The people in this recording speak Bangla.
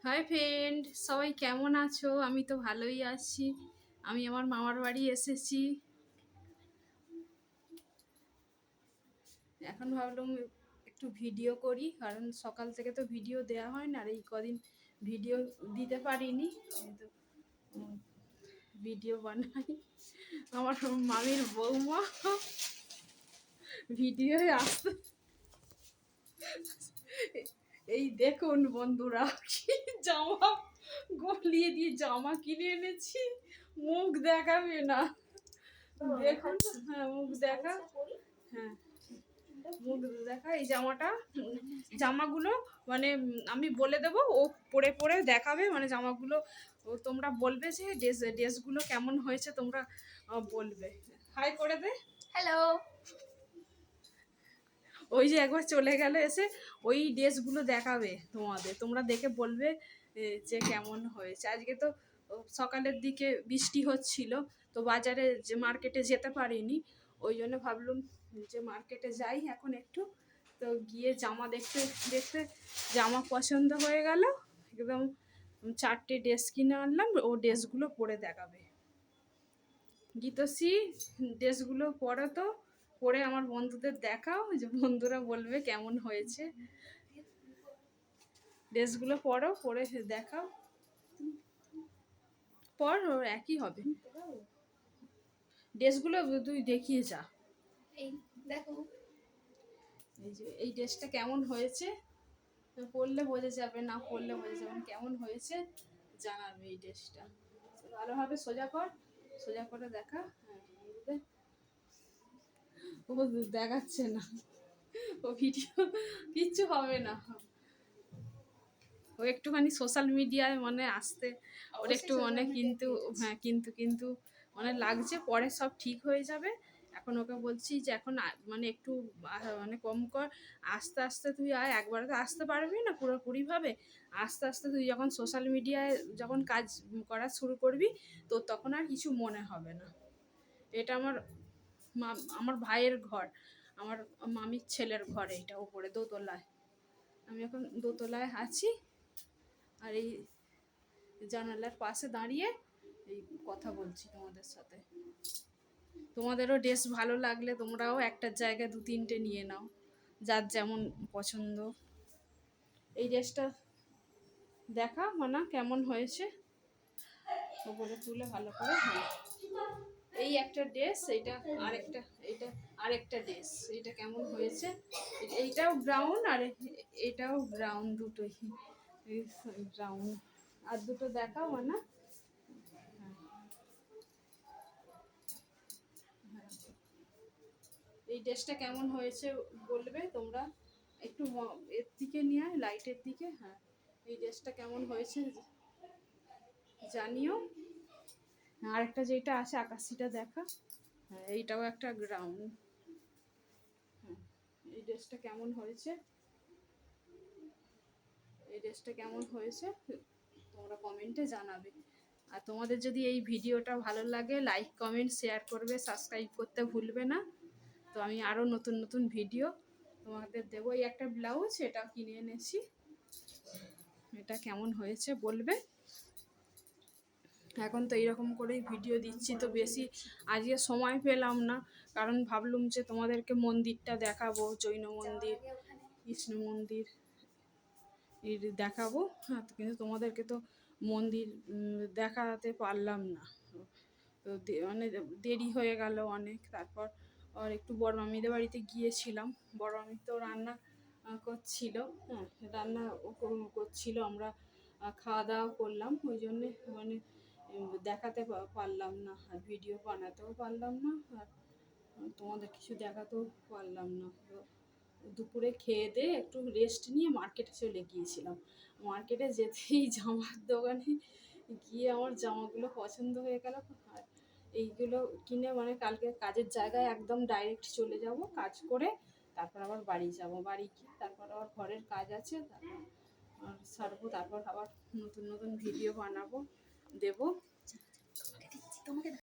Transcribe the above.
হাই ফ্রেন্ড, সবাই কেমন আছো? আমি তো ভালোই আছি। আমি আমার মামার বাড়ি এসেছি। এখন ভাবলাম একটু ভিডিও করি, কারণ সকাল থেকে তো ভিডিও দেওয়া হয় না, আর এই কদিন ভিডিও দিতে পারিনি। কিন্তু ভিডিও বানাই। আমার মামির বৌমা ভিডিও আসতে, এই দেখুন বন্ধুরা, কি জামা গলিয়ে দিয়ে জামা কিনে এনেছি। মুখ দেখাবে না, দেখুন। হ্যাঁ, মুখ দেখা। হ্যাঁ, মুখ দেখা। এই জামাগুলো মানে আমি বলে দেবো, ও পরে পরে দেখাবে, মানে জামাগুলো তোমরা বলবে যে ড্রেসগুলো কেমন হয়েছে, তোমরা বলবে। হাই করে দে। হ্যালো। ওই যে একবার চলে গেল এসে, ওই ড্রেসগুলো দেখাবে তোমাদের, তোমরা দেখে বলবে যে কেমন হয়েছে। আজকে তো সকালের দিকে বৃষ্টি হচ্ছিল, তো বাজারে যে মার্কেটে যেতে পারিনি, ওই জন্য ভাবলাম যে মার্কেটে যাই এখন একটু। তো গিয়ে জামা দেখতে দেখতে জামা পছন্দ হয়ে গেল, একদম 4টে ড্রেস কিনে আনলাম। ও ড্রেসগুলো পরে দেখাবে। গীতশ্রী, ড্রেসগুলো পরো তো, পরে আমার বন্ধুদের দেখাও, যে বন্ধুরা বলবে কেমন হয়েছে। ড্রেসগুলো পরো, পরে দেখাও। পর একই হবে ড্রেসগুলো, তুই দেখিয়ে যা। এই দেখো, এই যে এই ড্রেসটা কেমন হয়েছে, পরলে বোঝা যাবে, না পরলে বোঝা যাবে না কেমন হয়েছে, জানাবে। এই ড্রেসটা ভালোভাবে সোজা কর, সোজা করে দেখা। হ্যাঁ, ও দেখাচ্ছে না, ও ভিডিও কিচ্ছু হবে না। ও একটুখানি সোশ্যাল মিডিয়ায় মানে আসতে ওর একটু মানে কিন্তু, হ্যাঁ কিন্তু মানে লাগছে, পরে সব ঠিক হয়ে যাবে। এখন ওকে বলছি যে এখন মানে একটু মানে কম কর, আস্তে আস্তে তুই আয়, একবারে তো আসতে পারবি না পুরোপুরিভাবে। আস্তে আস্তে তুই যখন সোশ্যাল মিডিয়ায় যখন কাজ করা শুরু করবি, তো তখন আর কিছু মনে হবে না। এটা আমার ভাইয়ের ঘর, আমার মামির ছেলের ঘর, এইটা ওপরে দোতলায়। আমি এখন দোতলায় আছি, আর এই জানালার পাশে দাঁড়িয়ে এই কথা বলছি তোমাদের সাথে। তোমাদেরও ড্রেস ভালো লাগলে তোমরাও একটার জায়গায় 2-3টে নিয়ে নাও, যার যেমন পছন্দ। এই ড্রেসটা দেখা মানে কেমন হয়েছে, ওপরে তুলে ভালো করে। হ্যাঁ, এই একটা ড্রেস, এইটা আরেকটা ড্রেস, এইটা কেমন হয়েছে। এইটাও ব্রাউন, আর এটাও ব্রাউন, দুটোই ব্রাউন। আর দুটো দেখাও না। এই ড্রেসটা কেমন হয়েছে বলবে তোমরা, একটু এর দিকে নিয়ে লাইটের দিকে। হ্যাঁ, এই ড্রেসটা কেমন হয়েছে জানিও। আরেকটা যেটা আছে আকাশিটা দেখা। হ্যাঁ, এইটাও একটা গ্রাউন্ড। হ্যাঁ, এই ড্রেসটা কেমন হয়েছে, এই ড্রেসটা কেমন হয়েছে তোমরা কমেন্টে জানাবে। আর তোমাদের যদি এই ভিডিওটা ভালো লাগে, লাইক কমেন্ট শেয়ার করবে, সাবস্ক্রাইব করতে ভুলবে না। তো আমি আরও নতুন নতুন ভিডিও তোমাদের দেবো। এই একটা ব্লাউজ, এটা কিনে এনেছি, এটা কেমন হয়েছে বলবে। এখন তো এইরকম করেই ভিডিও দিচ্ছি, তো বেশি আজকে সময় পেলাম না, কারণ ভাবলুম যে তোমাদেরকে মন্দিরটা দেখাবো, জৈন মন্দির, কৃষ্ণ মন্দির দেখাবো। হ্যাঁ, কিন্তু তোমাদেরকে তো মন্দির দেখাতে পারলাম না, তো মানে দেরি হয়ে গেল অনেক। তারপর আর একটু বড় মামিদের বাড়িতে গিয়েছিলাম, বড় মামি তো রান্না করছিল। হ্যাঁ, রান্না করছিল, আমরা খাওয়া দাওয়া করলাম, ওই জন্যে মানে দেখাতে পারলাম না, আর ভিডিও বানাতেও পারলাম না, আর তোমাদের কিছু দেখাতেও পারলাম না। তো দুপুরে খেয়ে দিয়ে একটু রেস্ট নিয়ে মার্কেটে চলে গিয়েছিলাম। মার্কেটে যেতেই জামার দোকানে গিয়ে আমার জামাগুলো পছন্দ হয়ে গেল। আর এইগুলো কিনে মানে কালকে কাজের জায়গায় একদম ডাইরেক্ট চলে যাব, কাজ করে তারপর আবার বাড়ি যাব, বাড়ি গিয়ে তারপর আবার ঘরের কাজ আছে, তারপর সারবো, তারপর আবার নতুন নতুন ভিডিও বানাবো, দেবো।